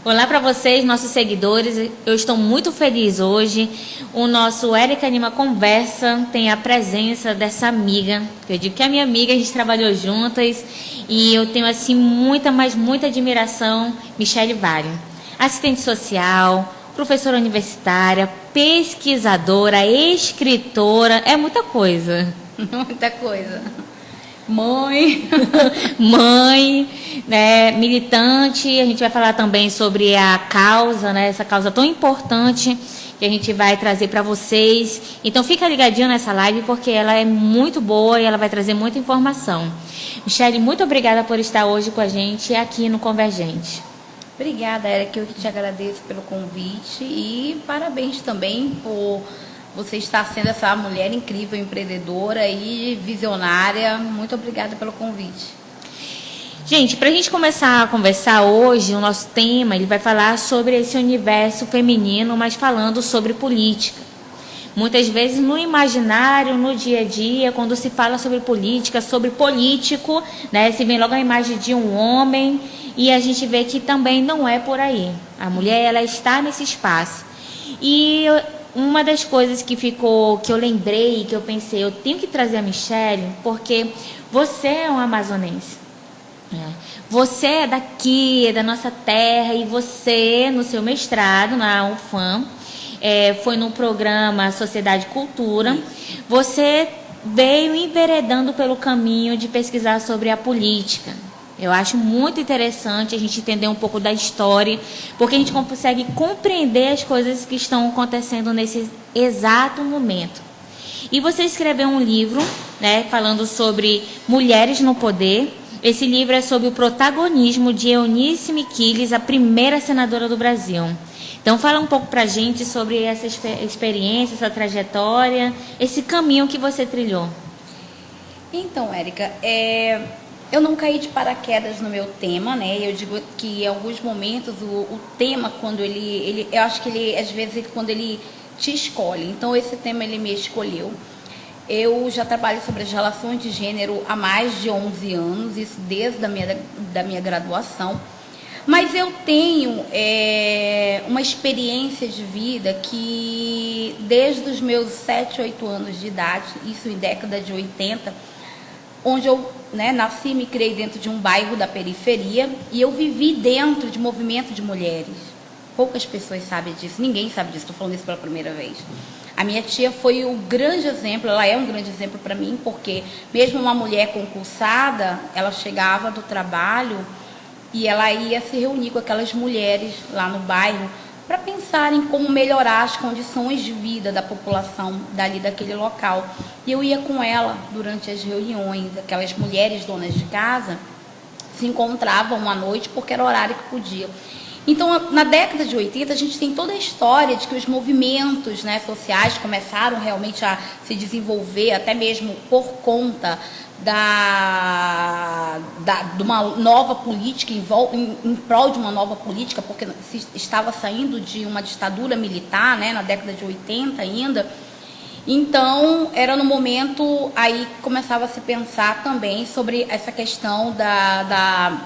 Olá para vocês, nossos seguidores. Eu estou muito feliz hoje. O nosso Érica Anima Conversa tem a presença dessa amiga. Eu digo que é minha amiga, a gente trabalhou juntas e eu tenho assim muita, mas muita admiração. Michele Vale, assistente social, professora universitária, pesquisadora, escritora, é muita coisa. Muita coisa. Mãe, né, militante. A gente vai falar também sobre a causa, né, essa causa tão importante que a gente vai trazer para vocês. Então fica ligadinho nessa live porque ela é muito boa e ela vai trazer muita informação. Michele, muito obrigada por estar hoje com a gente aqui no Convergente. Obrigada, Érica, eu que te agradeço pelo convite e parabéns também por você estar sendo essa mulher incrível, empreendedora e visionária. Muito obrigada pelo convite. Gente, para a gente começar a conversar hoje, o nosso tema ele vai falar sobre esse universo feminino, mas falando sobre política. Muitas vezes no imaginário, no dia a dia, quando se fala sobre política, sobre político, né, se vem logo a imagem de um homem e a gente vê que também não é por aí. A mulher ela está nesse espaço. E uma das coisas que eu lembrei, que eu pensei, eu tenho que trazer a Michele, porque você é uma amazonense. Você é daqui, da nossa terra, e você, no seu mestrado, na UFAM, foi no programa Sociedade e Cultura, você veio enveredando pelo caminho de pesquisar sobre a política. Eu acho muito interessante a gente entender um pouco da história, porque a gente consegue compreender as coisas que estão acontecendo nesse exato momento. E você escreveu um livro, né, falando sobre mulheres no poder. Esse livro é sobre o protagonismo de Eunice Miquiles, a primeira senadora do Brasil. Então, fala um pouco para a gente sobre essa experiência, essa trajetória, esse caminho que você trilhou. Então, Érica, eu não caí de paraquedas no meu tema, né? Eu digo que em alguns momentos o tema, quando eu acho que ele, às vezes, quando ele te escolhe. Então, esse tema ele me escolheu. Eu já trabalho sobre as relações de gênero há mais de 11 anos, isso desde da minha graduação. Mas eu tenho uma experiência de vida que, desde os meus 7, 8 anos de idade, isso em década de 80, onde eu nasci e me criei dentro de um bairro da periferia e eu vivi dentro de movimento de mulheres. Poucas pessoas sabem disso, ninguém sabe disso, estou falando isso pela primeira vez. A minha tia foi um grande exemplo, ela é um grande exemplo para mim, porque mesmo uma mulher concursada, ela chegava do trabalho e ela ia se reunir com aquelas mulheres lá no bairro para pensar em como melhorar as condições de vida da população dali daquele local. E eu ia com ela durante as reuniões, aquelas mulheres donas de casa se encontravam à noite porque era o horário que podiam. Então, na década de 80, a gente tem toda a história de que os movimentos sociais começaram realmente a se desenvolver, até mesmo por conta de uma nova política, em prol de uma nova política, porque se estava saindo de uma ditadura militar, na década de 80 ainda. Então, era no momento aí que começava a se pensar também sobre essa questão da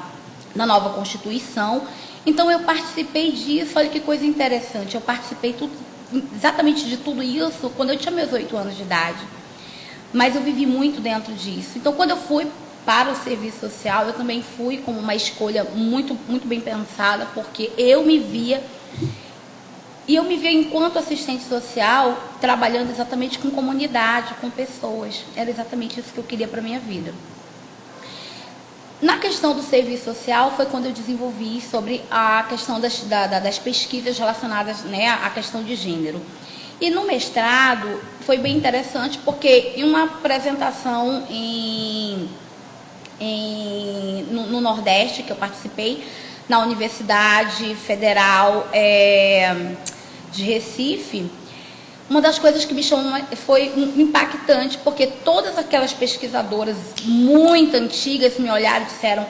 nova Constituição. Então, eu participei disso, olha que coisa interessante, eu participei exatamente de tudo isso quando eu tinha meus 8 anos de idade. Mas eu vivi muito dentro disso. Então, quando eu fui para o serviço social, eu também fui como uma escolha muito, muito bem pensada, porque eu me via enquanto assistente social, trabalhando exatamente com comunidade, com pessoas. Era exatamente isso que eu queria para a minha vida. Na questão do serviço social, foi quando eu desenvolvi sobre a questão das pesquisas relacionadas à questão de gênero. E no mestrado, foi bem interessante, porque em uma apresentação no Nordeste, que eu participei, na Universidade Federal de Recife, uma das coisas que me chamou foi impactante, porque todas aquelas pesquisadoras muito antigas me olharam e disseram: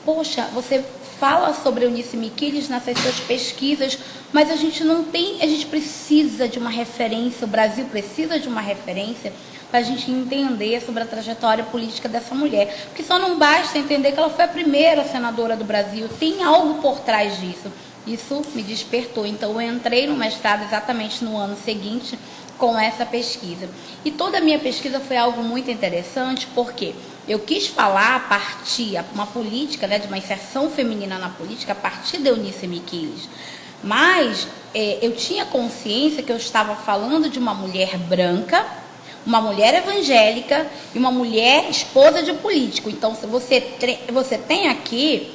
poxa, você fala sobre Eunice Miquiles nessas suas pesquisas, mas a gente não tem, a gente precisa de uma referência, o Brasil precisa de uma referência para a gente entender sobre a trajetória política dessa mulher. Porque só não basta entender que ela foi a primeira senadora do Brasil, tem algo por trás disso. Isso me despertou. Então, eu entrei no mestrado exatamente no ano seguinte com essa pesquisa. E toda a minha pesquisa foi algo muito interessante, porque eu quis falar a partir, uma política, né, de uma inserção feminina na política, a partir de Eunice Miquiles. Mas eu tinha consciência que eu estava falando de uma mulher branca, uma mulher evangélica e uma mulher esposa de político. Então, se você tem aqui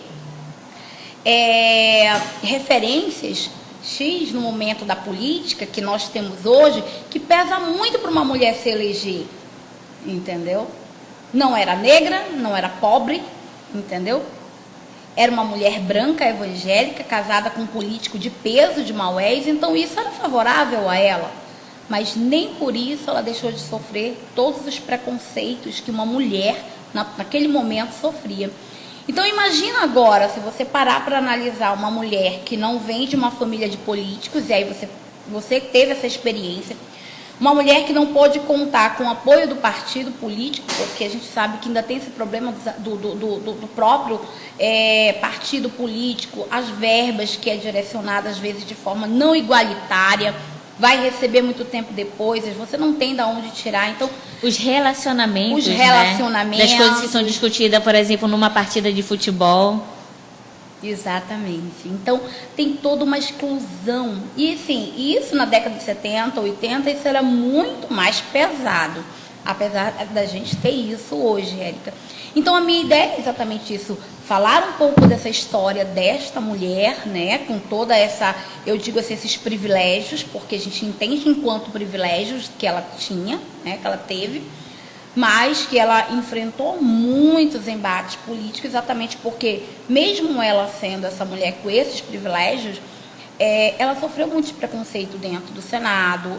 referências X no momento da política que nós temos hoje, que pesa muito para uma mulher se eleger, entendeu? Não era negra, não era pobre, entendeu? Era uma mulher branca, evangélica, casada com um político de peso, de Maués, então isso era favorável a ela. Mas nem por isso ela deixou de sofrer todos os preconceitos que uma mulher, naquele momento, sofria. Então, imagina agora, se você parar para analisar uma mulher que não vem de uma família de políticos, e aí você teve essa experiência, uma mulher que não pôde contar com o apoio do partido político, porque a gente sabe que ainda tem esse problema do próprio partido político, as verbas que é direcionada, às vezes, de forma não igualitária, vai receber muito tempo depois, você não tem de onde tirar. Então, os relacionamentos, né? Das coisas que são discutidas, por exemplo, numa partida de futebol. Exatamente. Então, tem toda uma exclusão. E, assim, isso na década de 70, 80, isso era muito mais pesado. Apesar da gente ter isso hoje, Érica. Então, a minha ideia é exatamente isso. Falar um pouco dessa história desta mulher, né, com toda essa, eu digo assim, esses privilégios, porque a gente entende enquanto privilégios que ela tinha, né, que ela teve, mas que ela enfrentou muitos embates políticos, exatamente porque, mesmo ela sendo essa mulher com esses privilégios, ela sofreu muito preconceito dentro do Senado,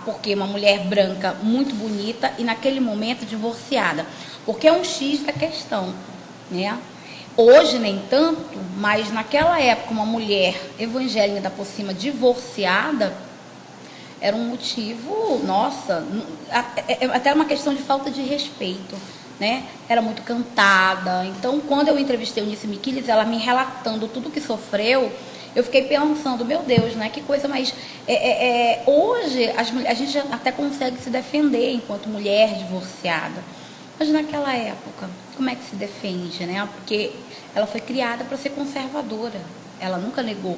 porque uma mulher branca muito bonita e naquele momento divorciada, porque é um X da questão, né? Hoje nem tanto, mas naquela época uma mulher evangélica, ainda por cima divorciada, era um motivo, nossa, até uma questão de falta de respeito, né? Era muito cantada. Então, quando eu entrevistei Eunice Miquiles, ela me relatando tudo que sofreu, eu fiquei pensando, meu Deus, né? Que coisa mais... hoje, a gente até consegue se defender enquanto mulher divorciada. Mas naquela época, como é que se defende, né? Porque ela foi criada para ser conservadora. Ela nunca negou.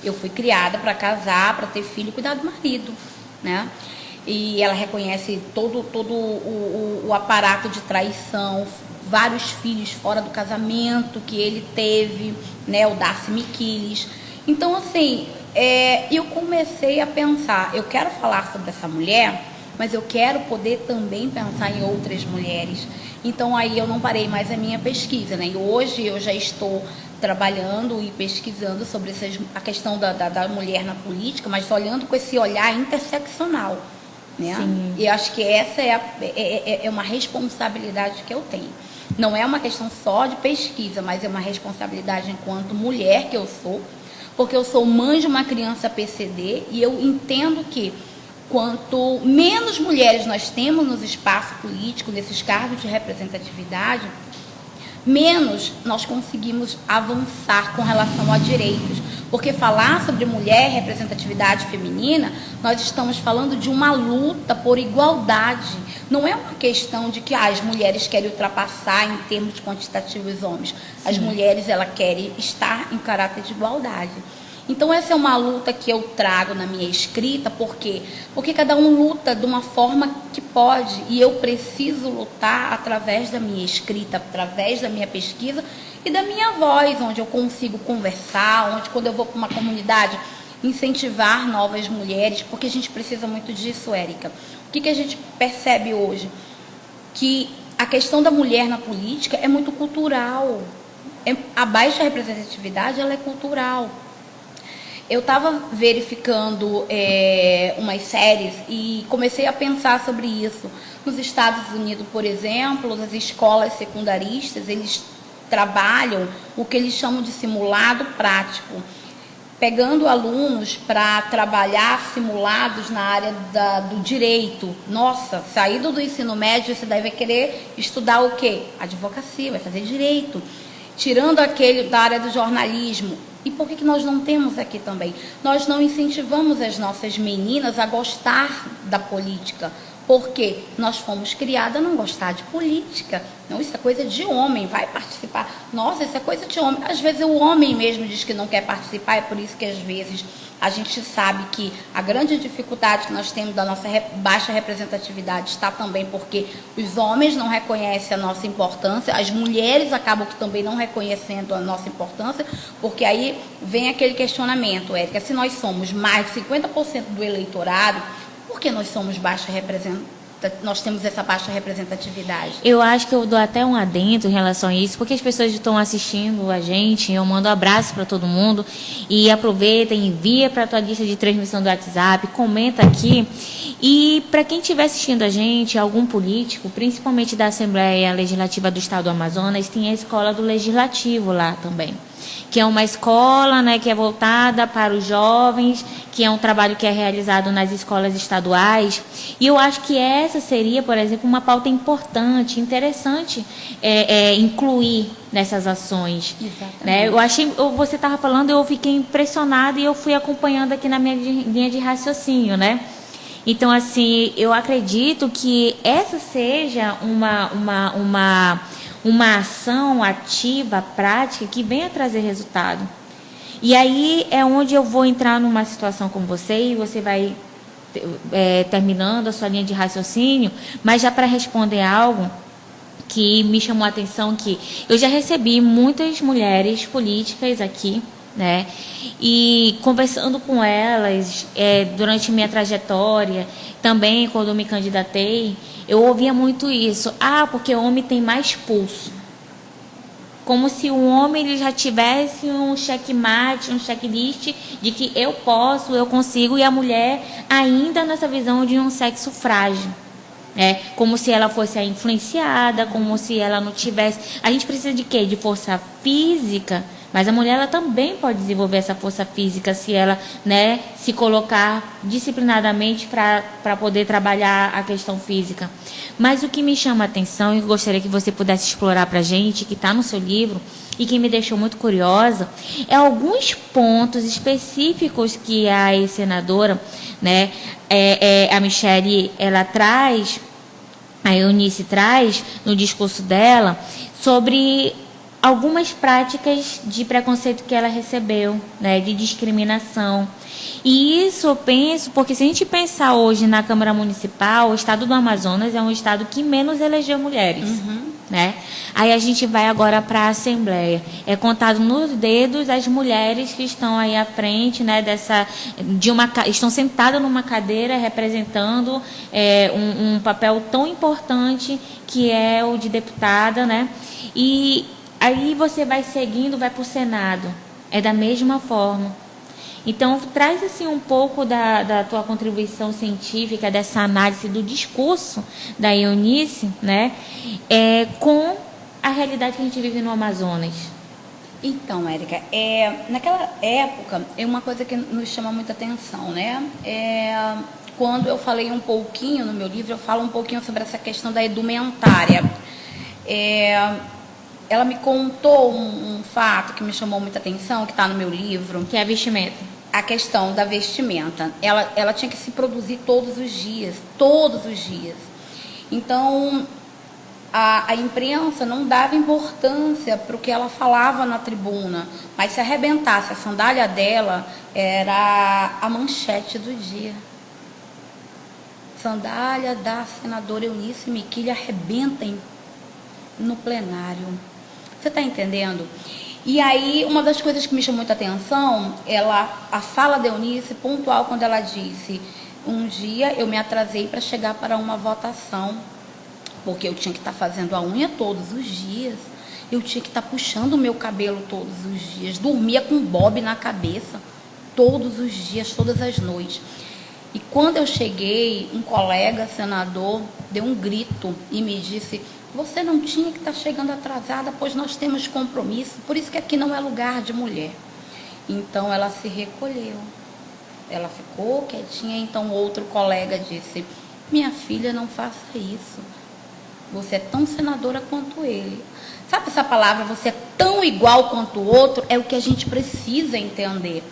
Eu fui criada para casar, para ter filho e cuidar do marido, né? E ela reconhece todo o aparato de traição, vários filhos fora do casamento que ele teve, né? O Darcy Miquiles. Então, assim, eu comecei a pensar, eu quero falar sobre essa mulher, mas eu quero poder também pensar em outras mulheres. Então, aí eu não parei mais a minha pesquisa, né? E hoje eu já estou trabalhando e pesquisando sobre a questão da mulher na política, mas olhando com esse olhar interseccional, né? Sim. E eu acho que essa é uma responsabilidade que eu tenho. Não é uma questão só de pesquisa, mas é uma responsabilidade enquanto mulher que eu sou, porque eu sou mãe de uma criança PCD e eu entendo que quanto menos mulheres nós temos nos espaços políticos, nesses cargos de representatividade, menos nós conseguimos avançar com relação a direitos. Porque falar sobre mulher, representatividade feminina, nós estamos falando de uma luta por igualdade. Não é uma questão de que as mulheres querem ultrapassar em termos quantitativos os homens. As mulheres, elas querem estar em caráter de igualdade. Então, essa é uma luta que eu trago na minha escrita, por quê? Porque cada um luta de uma forma que pode, e eu preciso lutar através da minha escrita, através da minha pesquisa e da minha voz, onde eu consigo conversar, onde quando eu vou para uma comunidade, incentivar novas mulheres, porque a gente precisa muito disso, Érica. O que a gente percebe hoje? Que a questão da mulher na política é muito cultural. A baixa representatividade, ela é cultural. Eu estava verificando umas séries e comecei a pensar sobre isso. Nos Estados Unidos, por exemplo, nas escolas secundaristas, eles trabalham o que eles chamam de simulado prático. pegando alunos para trabalhar simulados na área do direito. Nossa, saído do ensino médio, você deve querer estudar o quê? Advocacia, vai fazer direito. Tirando aquele da área do jornalismo. E por que nós não temos aqui também? Nós não incentivamos as nossas meninas a gostar da política. Porque nós fomos criadas a não gostar de política. Não, isso é coisa de homem, vai participar. Nossa, isso é coisa de homem. Às vezes o homem mesmo diz que não quer participar, é por isso que às vezes a gente sabe que a grande dificuldade que nós temos da nossa baixa representatividade está também porque os homens não reconhecem a nossa importância, as mulheres acabam que também não reconhecendo a nossa importância, porque aí vem aquele questionamento, Érica, se nós somos mais de 50% do eleitorado, por que nós somos nós temos essa baixa representatividade? Eu acho que eu dou até um adendo em relação a isso, porque as pessoas estão assistindo a gente, eu mando um abraço para todo mundo, e aproveita, envia para a tua lista de transmissão do WhatsApp, comenta aqui, e para quem estiver assistindo a gente, algum político, principalmente da Assembleia Legislativa do Estado do Amazonas, tem a Escola do Legislativo lá também, que é uma escola, né, que é voltada para os jovens, que é um trabalho que é realizado nas escolas estaduais. E eu acho que essa seria, por exemplo, uma pauta importante, interessante incluir nessas ações. Exatamente. Né? Você estava falando, eu fiquei impressionada e eu fui acompanhando aqui na minha linha de raciocínio, né? Então, assim, eu acredito que essa seja uma ação ativa, prática, que venha trazer resultado. E aí é onde eu vou entrar numa situação com você, e você vai terminando a sua linha de raciocínio, mas já para responder algo que me chamou a atenção, que eu já recebi muitas mulheres políticas aqui, né? E conversando com elas durante minha trajetória, também quando eu me candidatei, eu ouvia muito isso. Porque o homem tem mais pulso. Como se o homem ele já tivesse um checkmate, um checklist de que eu posso, eu consigo, e a mulher ainda nessa visão de um sexo frágil. Como se ela fosse a influenciada, como se ela não tivesse... A gente precisa de quê? De força física, mas a mulher ela também pode desenvolver essa força física se ela, né, se colocar disciplinadamente para poder trabalhar a questão física. Mas o que me chama a atenção, e gostaria que você pudesse explorar para a gente, que está no seu livro, e que me deixou muito curiosa, é alguns pontos específicos que a ex-senadora, né, a Michele, ela traz, a Eunice traz no discurso dela, sobre algumas práticas de preconceito que ela recebeu, né, de discriminação. E isso eu penso, porque se a gente pensar hoje na Câmara Municipal, o estado do Amazonas é um estado que menos elegeu mulheres. Né? Aí a gente vai agora para a Assembleia. É contado nos dedos as mulheres que estão aí à frente, né, estão sentadas numa cadeira representando um papel tão importante que é o de deputada, né? E aí você vai seguindo, vai para o Senado. É da mesma forma. Então, traz assim um pouco da tua contribuição científica, dessa análise do discurso da Eunice, né, com a realidade que a gente vive no Amazonas. Então, Érica, naquela época, é uma coisa que nos chama muita atenção, né? Quando eu falei um pouquinho no meu livro, eu falo um pouquinho sobre essa questão da edumentária. Ela me contou um fato que me chamou muita atenção, que está no meu livro. Que é a vestimenta. A questão da vestimenta. Ela tinha que se produzir todos os dias. Todos os dias. Então, a imprensa não dava importância para o que ela falava na tribuna. Mas se arrebentasse a sandália dela, era a manchete do dia. Sandália da senadora Eunice Miquilha arrebenta no plenário. Você está entendendo? E aí, uma das coisas que me chamou muita atenção, a fala da Eunice, pontual, quando ela disse: um dia eu me atrasei para chegar para uma votação, porque eu tinha que estar fazendo a unha todos os dias, eu tinha que estar puxando o meu cabelo todos os dias, dormia com bob na cabeça todos os dias, todas as noites. E quando eu cheguei, um colega senador deu um grito e me disse: você não tinha que estar chegando atrasada, pois nós temos compromisso, por isso que aqui não é lugar de mulher. Então ela se recolheu. Ela ficou quietinha, então outro colega disse: minha filha, não faça isso. Você é tão senadora quanto ele. Sabe essa palavra, você é tão igual quanto o outro? É o que a gente precisa entender.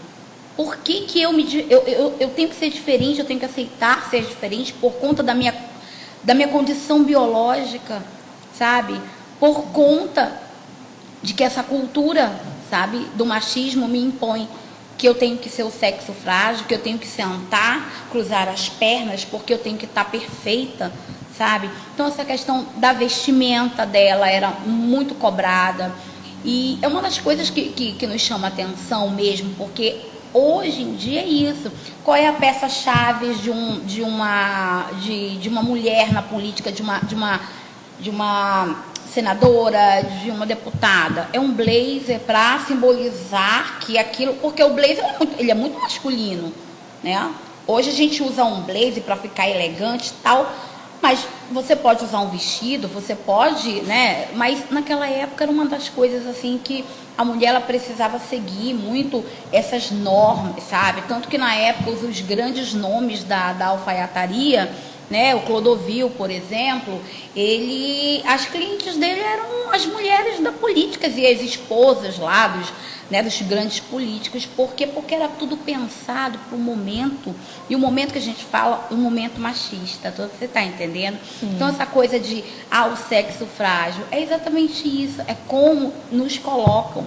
Por que eu tenho que ser diferente, eu tenho que aceitar ser diferente por conta da minha condição biológica, sabe? Por conta de que essa cultura, sabe, do machismo me impõe que eu tenho que ser o sexo frágil, que eu tenho que sentar, cruzar as pernas, porque eu tenho que estar perfeita, sabe? Então essa questão da vestimenta dela era muito cobrada. E é uma das coisas que nos chama a atenção mesmo, porque hoje em dia é isso. Qual é a peça-chave de uma mulher na política, de uma senadora, de uma deputada? É um blazer para simbolizar que aquilo, porque o blazer ele é muito masculino, né? Hoje a gente usa um blazer para ficar elegante e tal, mas você pode usar um vestido, você pode, né? Mas naquela época era uma das coisas assim que a mulher ela precisava seguir muito essas normas, sabe? Tanto que na época os grandes nomes da alfaiataria, né? O Clodovil, por exemplo, as clientes dele eram as mulheres da política e as esposas lá dos grandes políticos. Por quê? Porque era tudo pensado para o momento, e o momento que a gente fala, um momento machista, você está entendendo? Sim. Então essa coisa de o sexo frágil, é exatamente isso, é como nos colocam.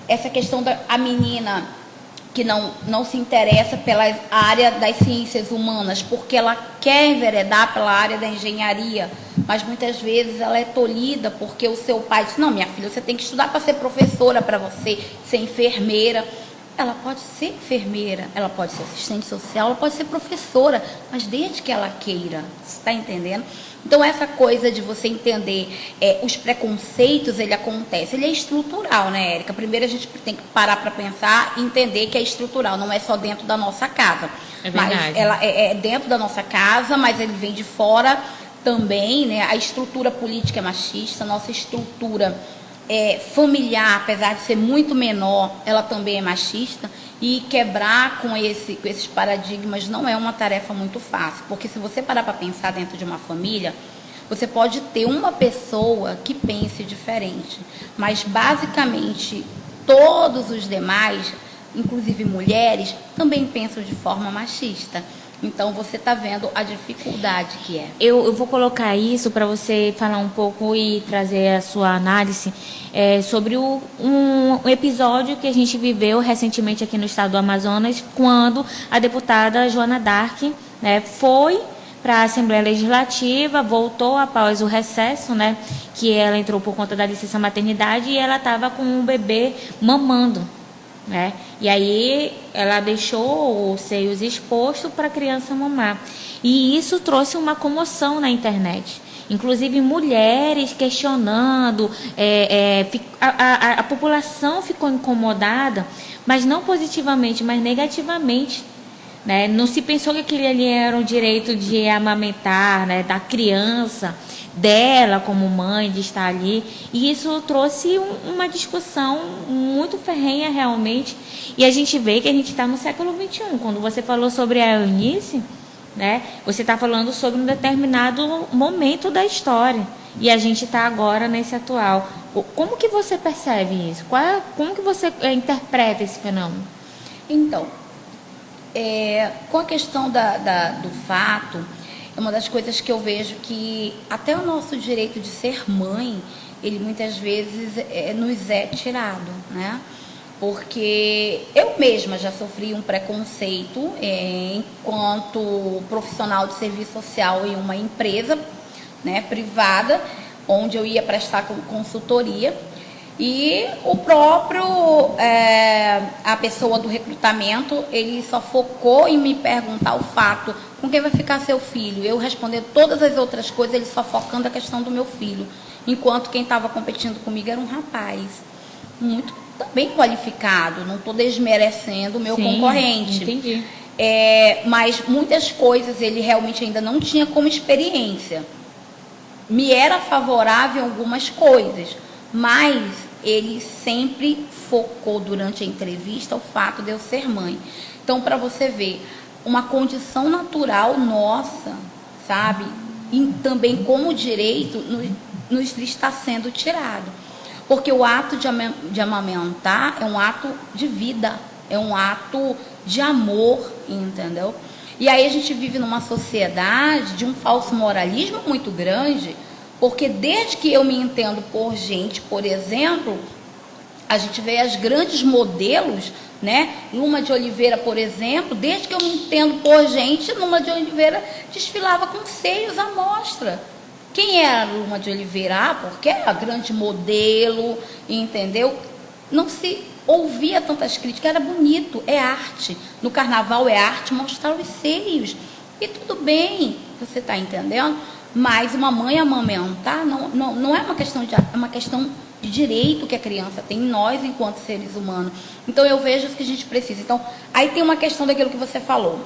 Essa questão da menina que não se interessa pela área das ciências humanas, porque ela quer enveredar pela área da engenharia, mas muitas vezes ela é tolhida porque o seu pai diz: não, minha filha, você tem que estudar para ser professora, para você ser enfermeira. Ela pode ser enfermeira, ela pode ser assistente social, ela pode ser professora, mas desde que ela queira, você está entendendo? Então essa coisa de você entender os preconceitos, ele acontece, ele é estrutural, né, Érica? Primeiro a gente tem que parar para pensar e entender que é estrutural, não é só dentro da nossa casa. É verdade. Mas ela é dentro da nossa casa, mas ele vem de fora também, né? A estrutura política é machista, a nossa estrutura familiar, apesar de ser muito menor, ela também é machista, e quebrar com esses paradigmas não é uma tarefa muito fácil, porque se você parar para pensar dentro de uma família, você pode ter uma pessoa que pense diferente, mas basicamente todos os demais, inclusive mulheres, também pensam de forma machista. Então, você está vendo a dificuldade que é. Eu vou colocar isso para você falar um pouco e trazer a sua análise sobre um episódio que a gente viveu recentemente aqui no estado do Amazonas, quando a deputada Joana Dark, né, foi para a Assembleia Legislativa, voltou após o recesso, né, que ela entrou por conta da licença maternidade, e ela estava com um bebê mamando, né? E aí ela deixou os seios expostos para a criança mamar. E isso trouxe uma comoção na internet. Inclusive mulheres questionando, a população ficou incomodada, mas não positivamente, mas negativamente. Né? Não se pensou que aquele ali era um direito de amamentar, né, da criança, dela como mãe, de estar ali. E isso trouxe uma discussão muito ferrenha realmente. E a gente vê que a gente está no século XXI. Quando você falou sobre a Eunice, né, você está falando sobre um determinado momento da história. E a gente está agora nesse atual. Como que você percebe isso? Como que você interpreta esse fenômeno? Então, com a questão do fato, é uma das coisas que eu vejo que até o nosso direito de ser mãe, ele muitas vezes nos é tirado, né? Porque eu mesma já sofri um preconceito enquanto profissional de serviço social em uma empresa, né, privada, onde eu ia prestar consultoria. E o próprio, a pessoa do recrutamento, ele só focou em me perguntar o fato: com quem vai ficar seu filho? Eu respondendo todas as outras coisas, ele só focando a questão do meu filho. Enquanto quem estava competindo comigo era um rapaz, muito bem qualificado, não estou desmerecendo o meu concorrente. Entendi. Mas muitas coisas ele realmente ainda não tinha como experiência. Me era favorável em algumas coisas, mas ele sempre focou durante a entrevista o fato de eu ser mãe. Então, para você ver, uma condição natural nossa, sabe? E também como direito nos está sendo tirado. Porque o ato de amamentar é um ato de vida, é um ato de amor, entendeu? E aí a gente vive numa sociedade de um falso moralismo muito grande, porque desde que eu me entendo por gente, por exemplo, a gente vê as grandes modelos, né? Luma de Oliveira, por exemplo, desde que eu me entendo por gente, Luma de Oliveira desfilava com seios à mostra. Quem era Luma de Oliveira? Ah, porque era grande modelo, entendeu? Não se ouvia tantas críticas, era bonito, é arte. No carnaval é arte mostrar os seios. E tudo bem, você está entendendo? Mas uma mãe amamentar não é uma questão de arte, é uma questão de direito que a criança tem, nós enquanto seres humanos. Então eu vejo que a gente precisa. Então, aí tem uma questão daquilo que você falou.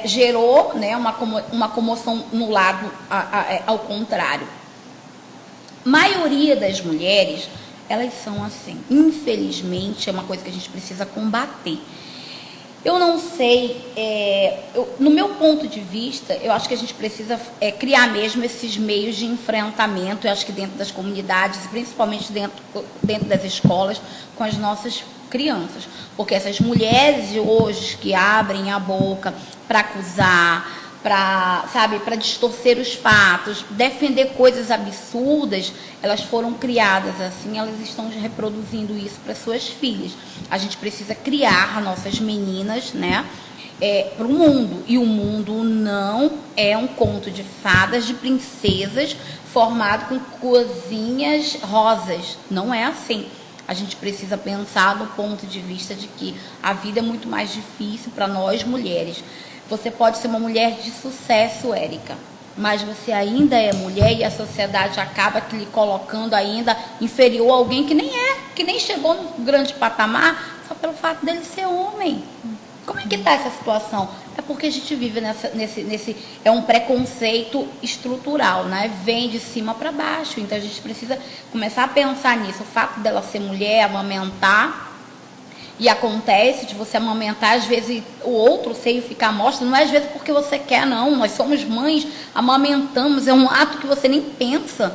Gerou, né, uma comoção no lado ao contrário. Maioria das mulheres, elas são assim. Infelizmente, é uma coisa que a gente precisa combater. Eu não sei, no meu ponto de vista, eu acho que a gente precisa criar mesmo esses meios de enfrentamento, eu acho que dentro das comunidades, principalmente dentro das escolas, com as nossas crianças. Porque essas mulheres de hoje que abrem a boca para acusar, para distorcer os fatos, defender coisas absurdas, elas foram criadas assim, elas estão reproduzindo isso para suas filhas. A gente precisa criar as nossas meninas, né, para o mundo. E o mundo não é um conto de fadas, de princesas, formado com coisinhas rosas. Não é assim. A gente precisa pensar do ponto de vista de que a vida é muito mais difícil para nós mulheres. Você pode ser uma mulher de sucesso, Érica, mas você ainda é mulher e a sociedade acaba lhe colocando ainda inferior a alguém que nem chegou no grande patamar só pelo fato dele ser homem. Como é que está essa situação? É porque a gente vive nesse é um preconceito estrutural, né? Vem de cima para baixo. Então a gente precisa começar a pensar nisso. O fato dela ser mulher, amamentar, e acontece de você amamentar, às vezes o outro seio ficar à mostra, não é às vezes porque você quer, não. Nós somos mães, amamentamos, é um ato que você nem pensa.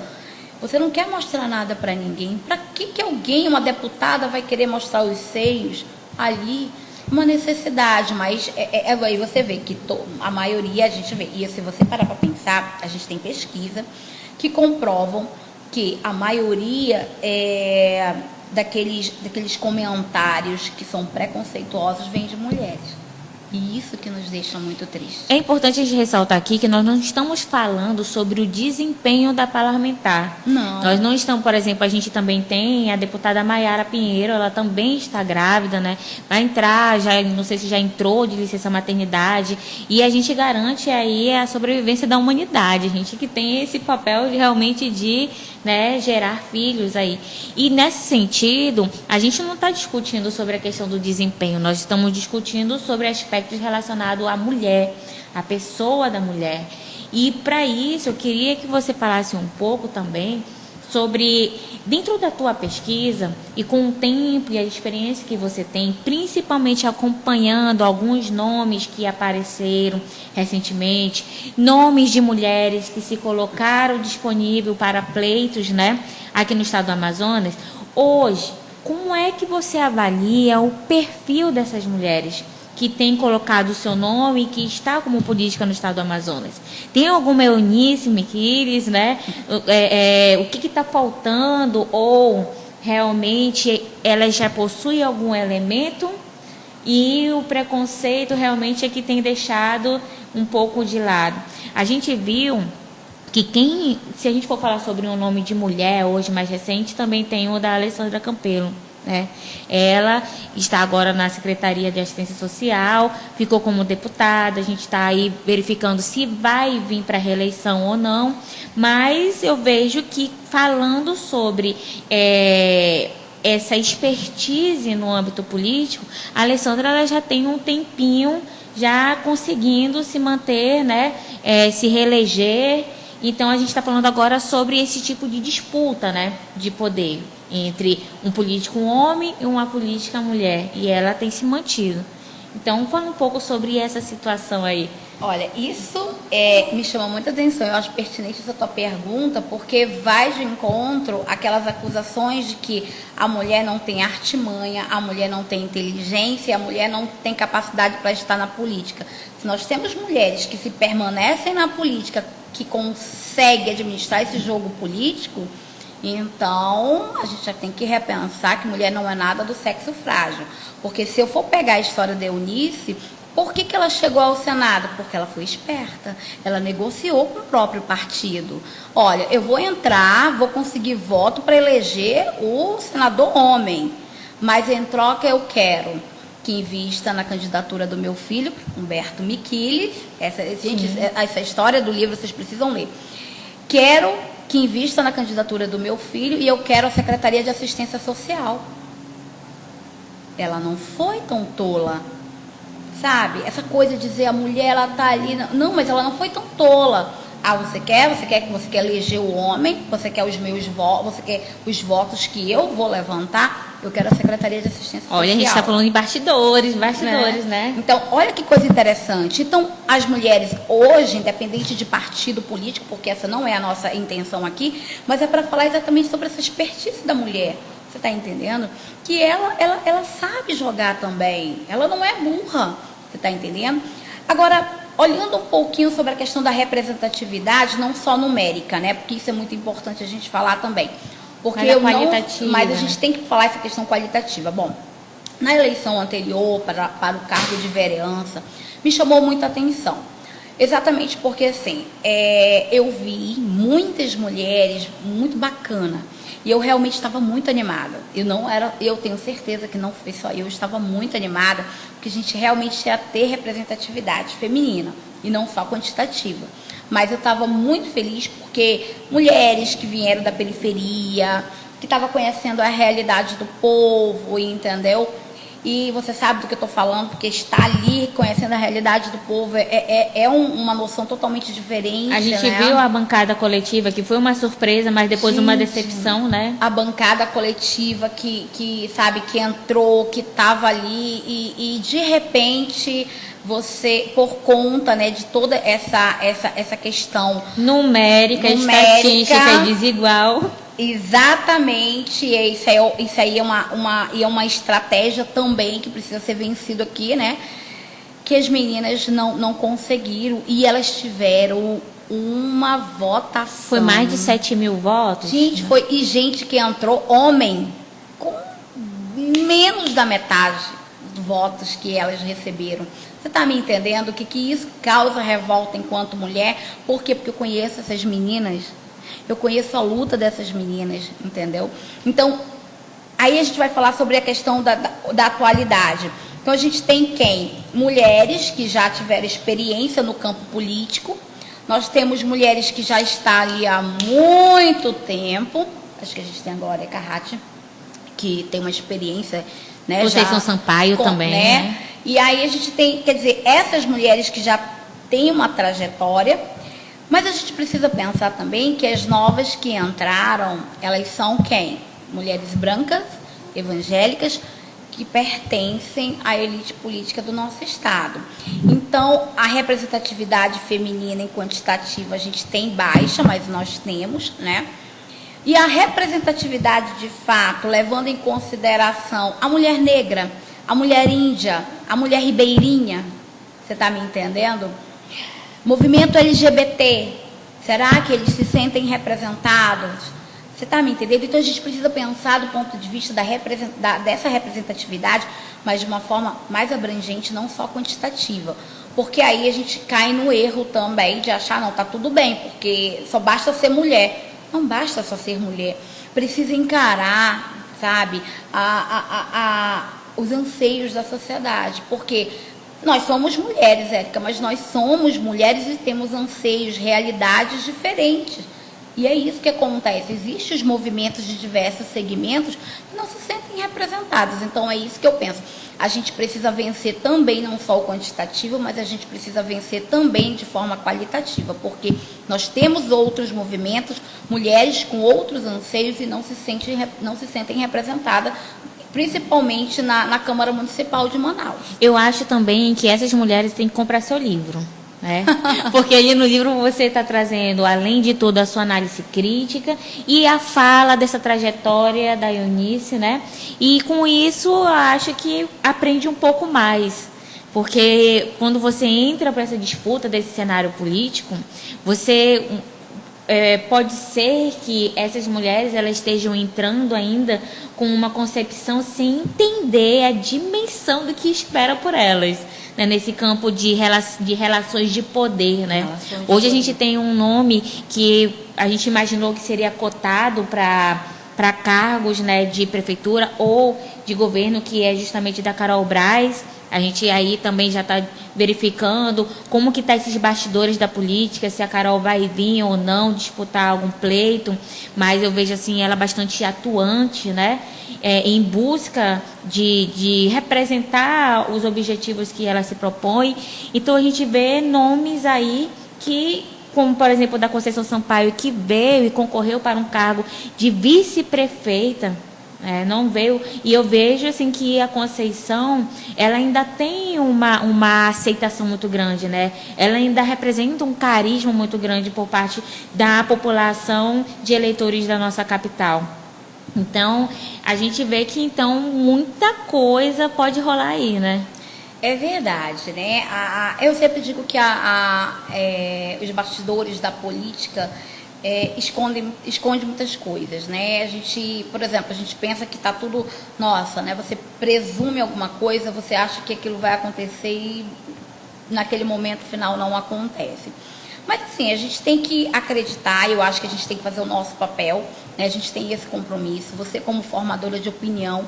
Você não quer mostrar nada para ninguém. Para que alguém, uma deputada, vai querer mostrar os seios ali? Uma necessidade, mas aí você vê que a maioria, a gente vê, e se você parar para pensar, a gente tem pesquisa que comprovam que a maioria daqueles comentários que são preconceituosos vem de mulheres. E isso que nos deixa muito triste. É importante a gente ressaltar aqui que nós não estamos falando sobre o desempenho da parlamentar. Não. Nós não estamos, por exemplo, a gente também tem a deputada Maiara Pinheiro, ela também está grávida, né? Vai entrar, já não sei se já entrou de licença maternidade, e a gente garante aí a sobrevivência da humanidade. A gente que tem esse papel realmente de, né, gerar filhos aí. E nesse sentido, a gente não está discutindo sobre a questão do desempenho, nós estamos discutindo sobre aspectos relacionados à mulher, à pessoa da mulher. E para isso, eu queria que você falasse um pouco também sobre, dentro da tua pesquisa e com o tempo e a experiência que você tem, principalmente acompanhando alguns nomes que apareceram recentemente, nomes de mulheres que se colocaram disponível para pleitos, né, aqui no estado do Amazonas. Hoje, como é que você avalia o perfil dessas mulheres que tem colocado o seu nome e que está como política no estado do Amazonas? Tem alguma Eunice Miquiles, né? O que está faltando? Ou realmente ela já possui algum elemento e o preconceito realmente é que tem deixado um pouco de lado? A gente viu que se a gente for falar sobre um nome de mulher hoje mais recente, também tem o da Alessandra Campelo. Ela está agora na Secretaria de Assistência Social, ficou como deputada, a gente está aí verificando se vai vir para a reeleição ou não, mas eu vejo que falando sobre essa expertise no âmbito político, a Alessandra ela já tem um tempinho já conseguindo se manter, né, se reeleger. Então a gente está falando agora sobre esse tipo de disputa, né, de poder. entre um político homem e uma política mulher, e ela tem se mantido. Então, fala um pouco sobre essa situação aí. Olha, isso me chama muita atenção. Eu acho pertinente essa tua pergunta, porque vai de encontro àquelas acusações de que a mulher não tem artimanha, a mulher não tem inteligência, a mulher não tem capacidade para estar na política. Se nós temos mulheres que se permanecem na política, que conseguem administrar esse jogo político, então a gente já tem que repensar que mulher não é nada do sexo frágil. Porque se eu for pegar a história da Eunice, por que ela chegou ao Senado? Porque ela foi esperta, ela negociou com o próprio partido. Olha, eu vou entrar, vou conseguir voto para eleger o senador homem, mas em troca eu quero que invista na candidatura do meu filho, Humberto Miquiles. Essa história do livro vocês precisam ler. Quero que invista na candidatura do meu filho e eu quero a Secretaria de Assistência Social. Ela não foi tão tola, sabe? Essa coisa de dizer a mulher, ela tá ali... Não, mas ela não foi tão tola. Ah, você quer eleger o homem, você quer os meus votos, você quer os votos que eu vou levantar, eu quero a Secretaria de Assistência Social. Olha, a gente está falando em bastidores, né? Então, olha que coisa interessante. Então, as mulheres hoje, independente de partido político, porque essa não é a nossa intenção aqui, mas é para falar exatamente sobre essa expertise da mulher. Você está entendendo? Que ela sabe jogar também. Ela não é burra. Você está entendendo? Agora, olhando um pouquinho sobre a questão da representatividade, não só numérica, né? Porque isso é muito importante a gente falar também. Porque mas a gente tem que falar essa questão qualitativa. Bom, na eleição anterior para o cargo de vereança, me chamou muita atenção. Exatamente porque, assim, eu vi muitas mulheres muito bacanas. E eu realmente estava muito animada. Eu tenho certeza que não foi só eu estava muito animada, porque a gente realmente ia ter representatividade feminina e não só quantitativa. Mas eu estava muito feliz porque mulheres que vieram da periferia, que estavam conhecendo a realidade do povo, entendeu? E você sabe do que eu estou falando, porque estar ali conhecendo a realidade do povo uma noção totalmente diferente. A gente né? viu a bancada coletiva, que foi uma surpresa, mas depois uma decepção, né? A bancada coletiva que sabe, que entrou, que estava ali e de repente você, por conta, né, de toda essa questão numérica, estatística e desigual. Exatamente, isso aí é uma estratégia também que precisa ser vencido aqui, né? Que as meninas não conseguiram e elas tiveram uma votação. Foi mais de 7 mil votos? Gente, foi. E gente que entrou, homem, com menos da metade dos votos que elas receberam. Você está me entendendo o que isso causa revolta enquanto mulher? Por quê? Porque eu conheço essas meninas. Eu conheço a luta dessas meninas, entendeu? Então, aí a gente vai falar sobre a questão da atualidade. Então, a gente tem quem? Mulheres que já tiveram experiência no campo político. Nós temos mulheres que já estão ali há muito tempo. Acho que a gente tem agora a Carrate, que tem uma experiência, né? Conceição Sampaio também, né? E aí a gente tem, quer dizer, essas mulheres que já têm uma trajetória. Mas a gente precisa pensar também que as novas que entraram, elas são quem? Mulheres brancas, evangélicas, que pertencem à elite política do nosso Estado. Então, a representatividade feminina em quantitativa a gente tem baixa, mas nós temos, né? E a representatividade, de fato, levando em consideração a mulher negra, a mulher índia, a mulher ribeirinha, você está me entendendo? Movimento LGBT, será que eles se sentem representados? Você está me entendendo? Então, a gente precisa pensar do ponto de vista dessa representatividade, mas de uma forma mais abrangente, não só quantitativa. Porque aí a gente cai no erro também de achar, não, está tudo bem, porque só basta ser mulher. Não basta só ser mulher. Precisa encarar, sabe, os anseios da sociedade. Porque nós somos mulheres, Érica, mas nós somos mulheres e temos anseios, realidades diferentes. E é isso que acontece. Existem os movimentos de diversos segmentos que não se sentem representados. Então, é isso que eu penso. A gente precisa vencer também, não só o quantitativo, mas a gente precisa vencer também de forma qualitativa, porque nós temos outros movimentos, mulheres com outros anseios e não se sentem representadas, principalmente na Câmara Municipal de Manaus. Eu acho também que essas mulheres têm que comprar seu livro. Né? Porque ali no livro você está trazendo, além de tudo, a sua análise crítica e a fala dessa trajetória da Eunice, né? E com isso eu acho que aprende um pouco mais, porque quando você entra para essa disputa desse cenário político, você pode ser que essas mulheres elas estejam entrando ainda com uma concepção sem entender a dimensão do que espera por elas. Nesse campo de relações de poder, né? Hoje a gente tem um nome que a gente imaginou que seria cotado para cargos, né, de prefeitura ou de governo, que é justamente da Carol Braz. A gente aí também já está verificando como que está esses bastidores da política, se a Carol vai vir ou não disputar algum pleito, mas eu vejo assim ela bastante atuante, né? Em busca de representar os objetivos que ela se propõe. Então a gente vê nomes aí que, como por exemplo da Conceição Sampaio, que veio e concorreu para um cargo de vice-prefeita, não veio, e eu vejo assim que a Conceição ela ainda tem uma aceitação muito grande, né? Ela ainda representa um carisma muito grande por parte da população de eleitores da nossa capital. Então, a gente vê que então muita coisa pode rolar aí, né? É verdade, né? Eu sempre digo que os bastidores da política escondem muitas coisas, né? A gente, por exemplo, a gente pensa que está tudo, nossa, né? Você presume alguma coisa, você acha que aquilo vai acontecer e naquele momento final não acontece. Mas, assim, a gente tem que acreditar, eu acho que a gente tem que fazer o nosso papel, né? A gente tem esse compromisso. Você, como formadora de opinião,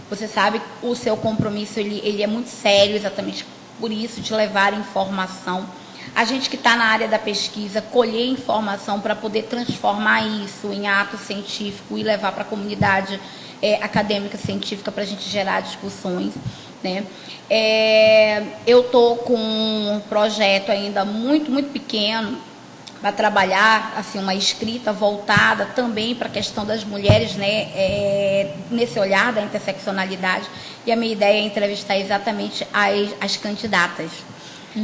você sabe que o seu compromisso, ele é muito sério, exatamente por isso, de levar informação. A gente que está na área da pesquisa, colher informação para poder transformar isso em ato científico e levar para a comunidade acadêmica científica para a gente gerar discussões, né? Eu estou com um projeto ainda muito, muito pequeno para trabalhar assim, uma escrita voltada também para a questão das mulheres, né, nesse olhar da interseccionalidade. E a minha ideia é entrevistar exatamente as candidatas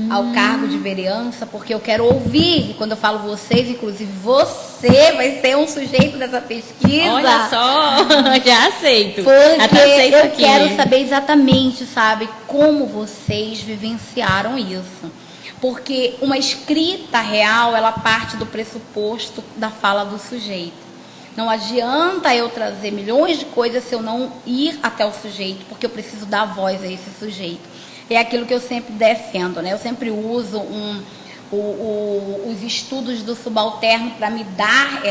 ao cargo de vereança, porque eu quero ouvir, e quando eu falo vocês, inclusive você vai ser um sujeito dessa pesquisa. Olha só, já aceito. Porque eu quero saber exatamente, sabe, como vocês vivenciaram isso. Porque uma escrita real, ela parte do pressuposto da fala do sujeito. Não adianta eu trazer milhões de coisas se eu não ir até o sujeito, porque eu preciso dar voz a esse sujeito. É aquilo que eu sempre defendo, né? Eu sempre uso os estudos do subalterno para me dar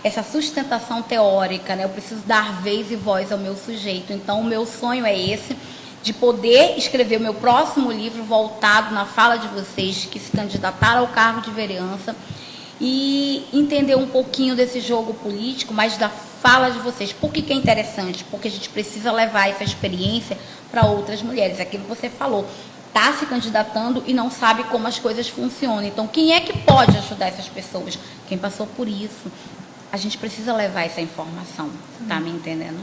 essa sustentação teórica, né? Eu preciso dar vez e voz ao meu sujeito. Então, o meu sonho é esse, de poder escrever o meu próximo livro voltado na fala de vocês que se candidataram ao cargo de vereança e entender um pouquinho desse jogo político, mas da fala de vocês. Por que é interessante? Porque a gente precisa levar essa experiência para outras mulheres. Aquilo que você falou, está se candidatando e não sabe como as coisas funcionam. Então, quem é que pode ajudar essas pessoas? Quem passou por isso. A gente precisa levar essa informação, tá me entendendo?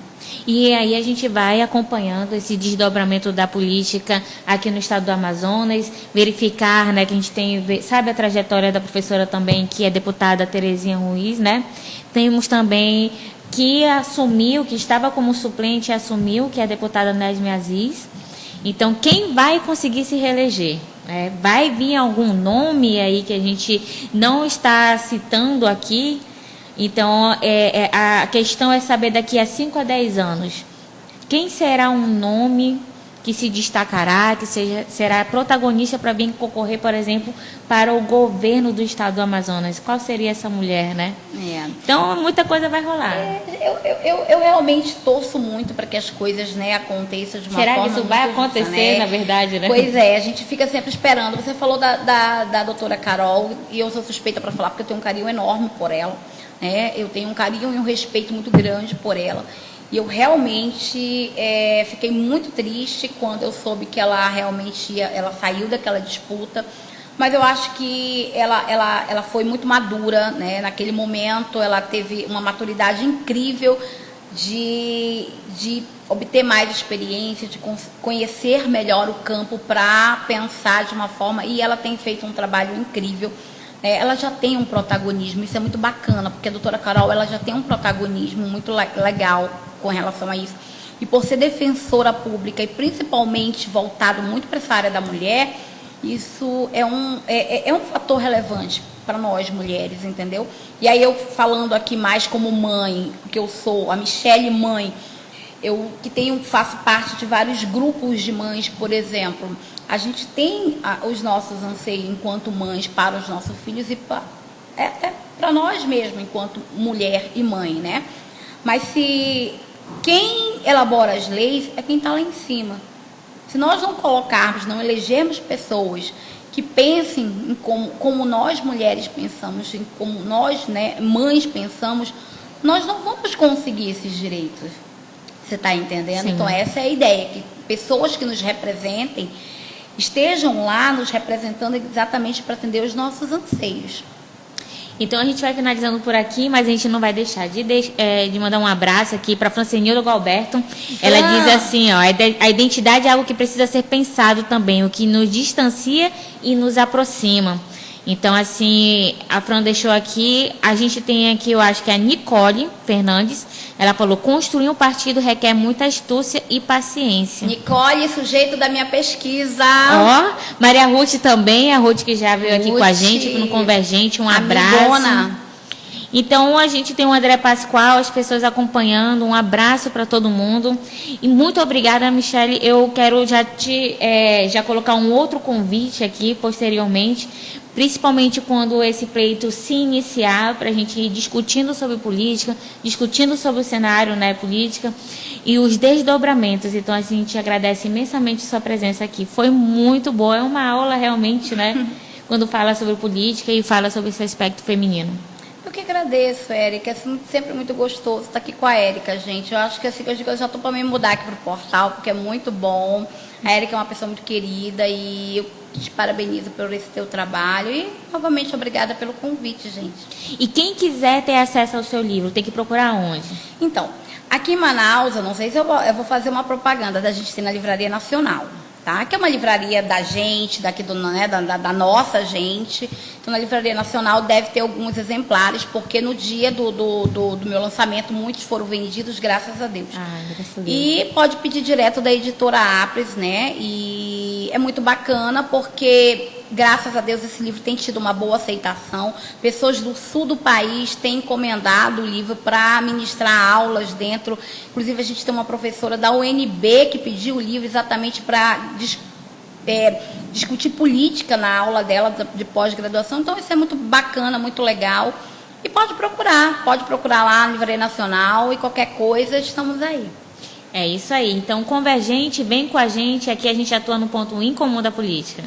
E aí a gente vai acompanhando esse desdobramento da política aqui no estado do Amazonas, verificar, né, que a gente tem, sabe a trajetória da professora também, que é deputada Terezinha Ruiz, né? Temos também que assumiu, que estava como suplente, assumiu, que é a deputada Nesme Aziz. Então, quem vai conseguir se reeleger? Vai vir algum nome aí que a gente não está citando aqui? Então, a questão é saber daqui a 5 a 10 anos, quem será um nome que se destacará, que será protagonista para vir concorrer, por exemplo, para o governo do estado do Amazonas? Qual seria essa mulher, né? Então, muita coisa vai rolar. Eu realmente torço muito para que as coisas, né, aconteçam de uma Será forma que isso vai justa, acontecer, né? na verdade, né? Pois é, a gente fica sempre esperando. Você falou da doutora Carol, e eu sou suspeita para falar, porque eu tenho um carinho enorme por ela, né? Eu tenho um carinho e um respeito muito grande por ela. E eu realmente fiquei muito triste quando eu soube que ela realmente ela saiu daquela disputa. Mas eu acho que ela foi muito madura, né? Naquele momento ela teve uma maturidade incrível de obter mais experiência, de conhecer melhor o campo para pensar de uma forma. E ela tem feito um trabalho incrível. Ela já tem um protagonismo, isso é muito bacana, porque a doutora Carol ela já tem um protagonismo muito legal com relação a isso. E por ser defensora pública e principalmente voltado muito para essa área da mulher, isso é um fator relevante para nós mulheres, entendeu? E aí eu falando aqui mais como mãe, que eu sou, a Michele mãe, eu que faço parte de vários grupos de mães, por exemplo, a gente tem os nossos anseios enquanto mães para os nossos filhos e até para nós mesmos, enquanto mulher e mãe, né? Mas se quem elabora as leis é quem está lá em cima. Se nós não colocarmos, não elegermos pessoas que pensem em como nós mulheres pensamos, em como nós, né, mães pensamos, nós não vamos conseguir esses direitos. Você está entendendo? Sim. Então essa é a ideia, que pessoas que nos representem estejam lá nos representando exatamente para atender os nossos anseios. Então a gente vai finalizando por aqui, mas a gente não vai deixar de mandar um abraço aqui para Francenilda Galberto. Ela diz assim, ó, a identidade é algo que precisa ser pensado também, o que nos distancia e nos aproxima. Então, assim, a Fran deixou aqui, a gente tem aqui, eu acho que é a Nicole Fernandes, ela falou, construir um partido requer muita astúcia e paciência. Nicole, sujeito da minha pesquisa. Ó, Maria Ruth também, a Ruth que já veio aqui com a gente, no Convergente, um abraço. Amigona. Então, a gente tem o André Pascoal, as pessoas acompanhando, um abraço para todo mundo. E muito obrigada, Michele. Eu quero já colocar um outro convite aqui, posteriormente, principalmente quando esse pleito se iniciar, para a gente ir discutindo sobre política, discutindo sobre o cenário, né, política e os desdobramentos. Então, a gente agradece imensamente sua presença aqui. Foi muito boa, é uma aula realmente, né, quando fala sobre política e fala sobre esse aspecto feminino. Eu que agradeço, Érica. É sempre muito gostoso estar aqui com a Érica, gente. Eu acho que assim, eu já estou para me mudar aqui para o portal, porque é muito bom. A Érica é uma pessoa muito querida e eu te parabenizo por esse teu trabalho. E, novamente, obrigada pelo convite, gente. E quem quiser ter acesso ao seu livro, tem que procurar onde? Então, aqui em Manaus, eu não sei se eu vou fazer uma propaganda da gente ter na Livraria Nacional. Tá? Que é uma livraria da gente, daqui né, da nossa gente. Então, na Livraria Nacional deve ter alguns exemplares, porque no dia do meu lançamento, muitos foram vendidos, graças a Deus. Graças a Deus. E pode pedir direto da editora Apres, né? E é muito bacana, porque, graças a Deus, esse livro tem tido uma boa aceitação. Pessoas do sul do país têm encomendado o livro para ministrar aulas dentro. Inclusive, a gente tem uma professora da UNB que pediu o livro exatamente para discutir política na aula dela de pós-graduação. Então, isso é muito bacana, muito legal. E pode procurar lá na Livraria Nacional e qualquer coisa, estamos aí. É isso aí. Então, Convergente, vem com a gente. Aqui a gente atua no ponto incomum da política.